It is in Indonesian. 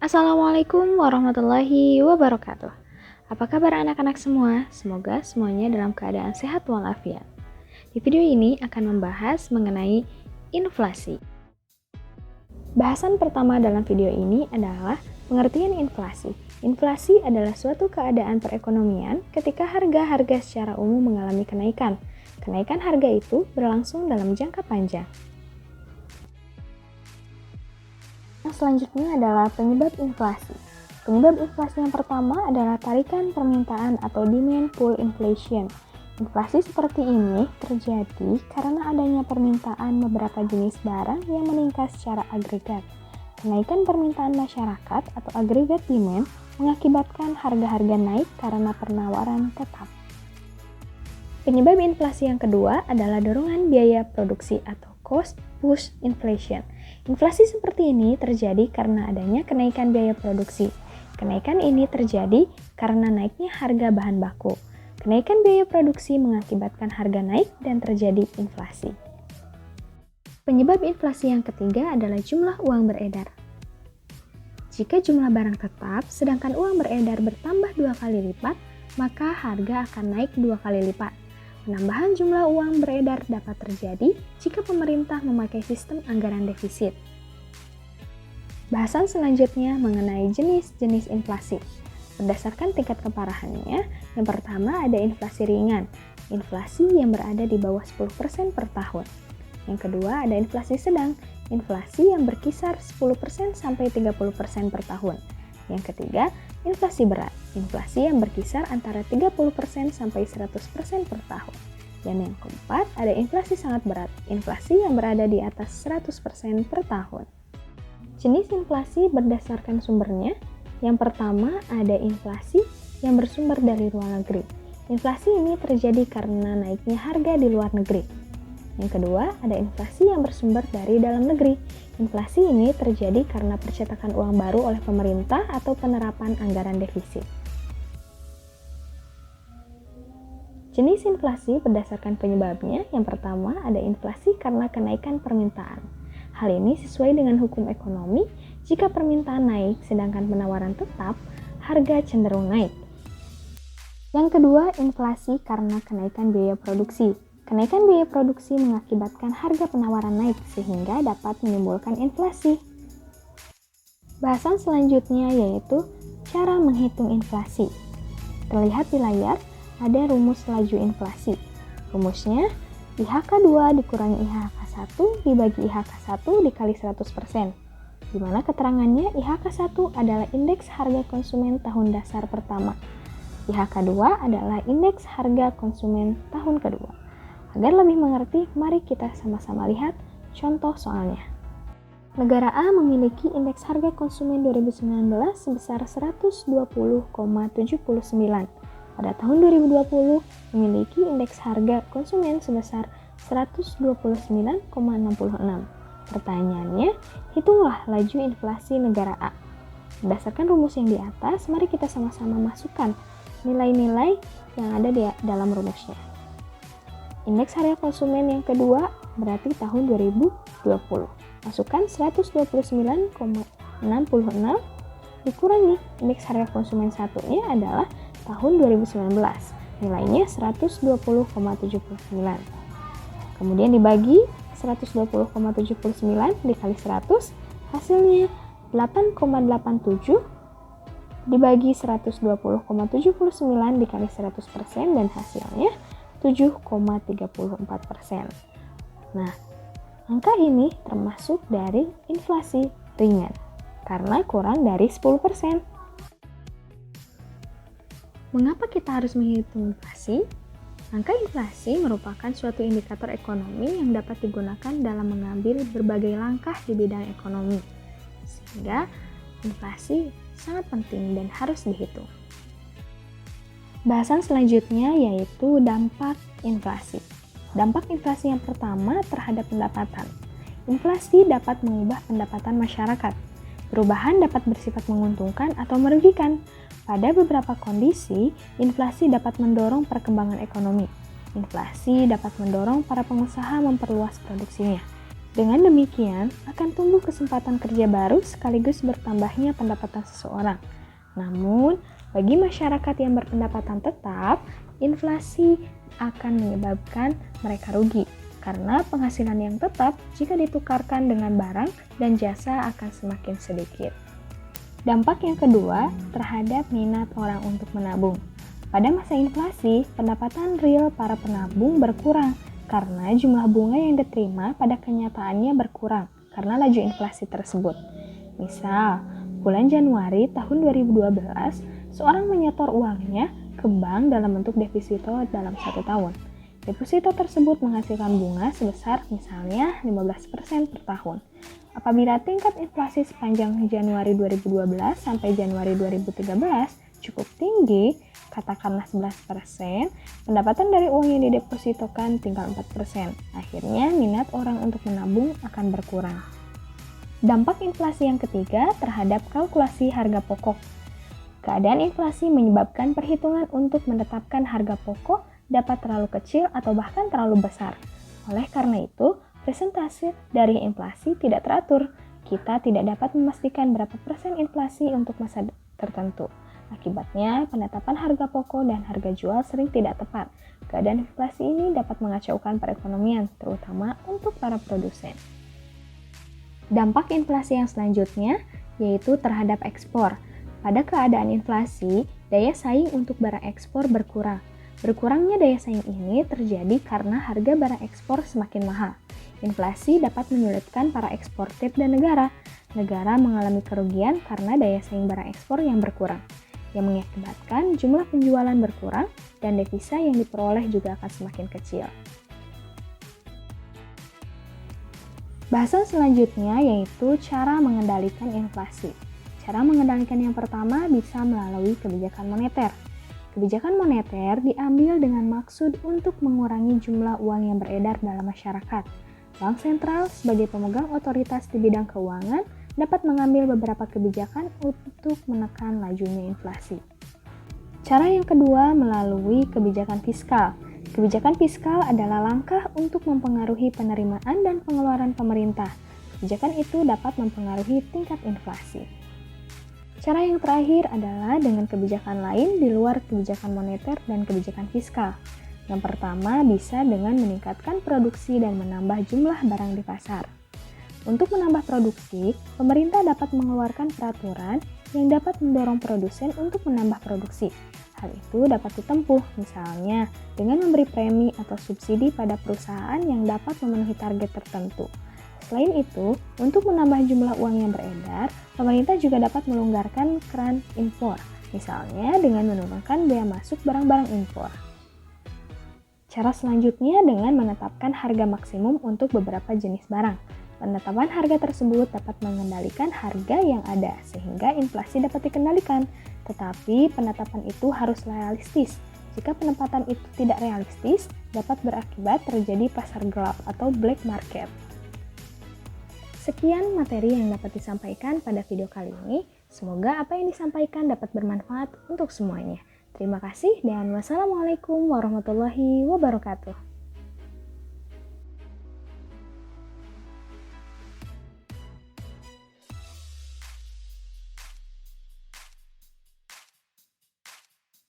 Assalamualaikum warahmatullahi wabarakatuh. Apa kabar anak-anak semua? Semoga semuanya dalam keadaan sehat walafiat. Di video ini akan membahas mengenai inflasi. Bahasan pertama dalam video ini adalah pengertian inflasi. Inflasi adalah suatu keadaan perekonomian ketika harga-harga secara umum mengalami kenaikan. Kenaikan harga itu berlangsung dalam jangka panjang. Yang selanjutnya adalah penyebab inflasi. Penyebab inflasi yang pertama adalah tarikan permintaan atau demand pull inflation. Inflasi seperti ini terjadi karena adanya permintaan beberapa jenis barang yang meningkat secara agregat. Kenaikan permintaan masyarakat atau agregat demand mengakibatkan harga-harga naik karena penawaran tetap. Penyebab inflasi yang kedua adalah dorongan biaya produksi atau cost push inflation. Inflasi seperti ini terjadi karena adanya kenaikan biaya produksi. Kenaikan ini terjadi karena naiknya harga bahan baku. Kenaikan biaya produksi mengakibatkan harga naik dan terjadi inflasi. Penyebab inflasi yang ketiga adalah jumlah uang beredar. Jika jumlah barang tetap, sedangkan uang beredar bertambah 2 kali lipat, maka harga akan naik 2 kali lipat. Penambahan jumlah uang beredar dapat terjadi jika pemerintah memakai sistem anggaran defisit. Bahasan selanjutnya mengenai jenis-jenis inflasi. Berdasarkan tingkat keparahannya, yang pertama ada inflasi ringan, inflasi yang berada di bawah 10% per tahun. Yang kedua ada inflasi sedang, inflasi yang berkisar 10% sampai 30% per tahun. Yang ketiga, inflasi berat, inflasi yang berkisar antara 30% sampai 100% per tahun. Dan yang keempat, ada inflasi sangat berat, inflasi yang berada di atas 100% per tahun. Jenis inflasi berdasarkan sumbernya. Yang pertama, ada inflasi yang bersumber dari luar negeri. Inflasi ini terjadi karena naiknya harga di luar negeri. Yang kedua, ada inflasi yang bersumber dari dalam negeri. Inflasi ini terjadi karena percetakan uang baru oleh pemerintah atau penerapan anggaran defisit. Jenis inflasi berdasarkan penyebabnya. Yang pertama, ada inflasi karena kenaikan permintaan. Hal ini sesuai dengan hukum ekonomi. Jika permintaan naik sedangkan penawaran tetap, harga cenderung naik. Yang kedua, inflasi karena kenaikan biaya produksi. Kenaikan biaya produksi mengakibatkan harga penawaran naik sehingga dapat menimbulkan inflasi. Bahasan selanjutnya yaitu cara menghitung inflasi. Terlihat di layar ada rumus laju inflasi. Rumusnya IHK2 dikurangi IHK1 dibagi IHK1 dikali 100%. Di mana keterangannya IHK1 adalah indeks harga konsumen tahun dasar pertama. IHK2 adalah indeks harga konsumen tahun kedua. Agar lebih mengerti, mari kita sama-sama lihat contoh soalnya. Negara A memiliki indeks harga konsumen 2019 sebesar 120,79. Pada tahun 2020 memiliki indeks harga konsumen sebesar 129,66. Pertanyaannya, hitunglah laju inflasi negara A. Berdasarkan rumus yang di atas, mari kita sama-sama masukkan nilai-nilai yang ada di dalam rumusnya. Indeks harga konsumen yang kedua berarti tahun 2020. Masukkan 129,66 dikurangi indeks harga konsumen satunya adalah tahun 2019. Nilainya 120,79. Kemudian dibagi 120,79 dikali 100, hasilnya 8,87 dibagi 120,79 dikali 100% dan hasilnya 7,34%. Nah, angka ini termasuk dari inflasi ringan karena kurang dari 10%. Mengapa kita harus menghitung inflasi? Angka inflasi merupakan suatu indikator ekonomi yang dapat digunakan dalam mengambil berbagai langkah di bidang ekonomi. Sehingga inflasi sangat penting dan harus dihitung. Bahasan selanjutnya yaitu dampak inflasi. Dampak inflasi yang pertama terhadap pendapatan. Inflasi dapat mengubah pendapatan masyarakat. Perubahan dapat bersifat menguntungkan atau merugikan. Pada beberapa kondisi, inflasi dapat mendorong perkembangan ekonomi. Inflasi dapat mendorong para pengusaha memperluas produksinya. Dengan demikian, akan tumbuh kesempatan kerja baru sekaligus bertambahnya pendapatan seseorang. Namun, bagi masyarakat yang berpendapatan tetap, inflasi akan menyebabkan mereka rugi, karena penghasilan yang tetap jika ditukarkan dengan barang dan jasa akan semakin sedikit. Dampak yang kedua terhadap minat orang untuk menabung. Pada masa inflasi, pendapatan real para penabung berkurang karena jumlah bunga yang diterima pada kenyataannya berkurang karena laju inflasi tersebut. Misal, bulan Januari tahun 2012, seorang menyetor uangnya ke bank dalam bentuk deposito dalam 1 tahun. Deposito tersebut menghasilkan bunga sebesar misalnya 15% per tahun. Apabila tingkat inflasi sepanjang Januari 2012 sampai Januari 2013 cukup tinggi, katakanlah 11%, pendapatan dari uang yang didepositokan tinggal 4%. Akhirnya, minat orang untuk menabung akan berkurang. Dampak inflasi yang ketiga terhadap kalkulasi harga pokok. Keadaan inflasi menyebabkan perhitungan untuk menetapkan harga pokok dapat terlalu kecil atau bahkan terlalu besar. Oleh karena itu, persentase dari inflasi tidak teratur. Kita tidak dapat memastikan berapa persen inflasi untuk masa tertentu. Akibatnya, penetapan harga pokok dan harga jual sering tidak tepat. Keadaan inflasi ini dapat mengacaukan perekonomian, terutama untuk para produsen. Dampak inflasi yang selanjutnya yaitu terhadap ekspor. Pada keadaan inflasi, daya saing untuk barang ekspor berkurang. Berkurangnya daya saing ini terjadi karena harga barang ekspor semakin mahal. Inflasi dapat menyulitkan para eksportir dan negara. Negara mengalami kerugian karena daya saing barang ekspor yang berkurang, yang mengakibatkan jumlah penjualan berkurang dan devisa yang diperoleh juga akan semakin kecil. Bahasan selanjutnya yaitu cara mengendalikan inflasi. Cara mengendalikan yang pertama bisa melalui kebijakan moneter. Kebijakan moneter diambil dengan maksud untuk mengurangi jumlah uang yang beredar dalam masyarakat. Bank sentral sebagai pemegang otoritas di bidang keuangan dapat mengambil beberapa kebijakan untuk menekan lajunya inflasi. Cara yang kedua melalui kebijakan fiskal. Kebijakan fiskal adalah langkah untuk mempengaruhi penerimaan dan pengeluaran pemerintah. Kebijakan itu dapat mempengaruhi tingkat inflasi. Cara yang terakhir adalah dengan kebijakan lain di luar kebijakan moneter dan kebijakan fiskal. Yang pertama bisa dengan meningkatkan produksi dan menambah jumlah barang di pasar. Untuk menambah produksi, pemerintah dapat mengeluarkan peraturan yang dapat mendorong produsen untuk menambah produksi. Hal itu dapat ditempuh, misalnya dengan memberi premi atau subsidi pada perusahaan yang dapat memenuhi target tertentu. Selain itu, untuk menambah jumlah uang yang beredar, pemerintah juga dapat melonggarkan keran impor, misalnya dengan menurunkan bea masuk barang-barang impor. Cara selanjutnya dengan menetapkan harga maksimum untuk beberapa jenis barang. Penetapan harga tersebut dapat mengendalikan harga yang ada, sehingga inflasi dapat dikendalikan. Tetapi penetapan itu harus realistis. Jika penempatan itu tidak realistis, dapat berakibat terjadi pasar gelap atau black market. Sekian materi yang dapat disampaikan pada video kali ini. Semoga apa yang disampaikan dapat bermanfaat untuk semuanya. Terima kasih dan wassalamualaikum warahmatullahi wabarakatuh.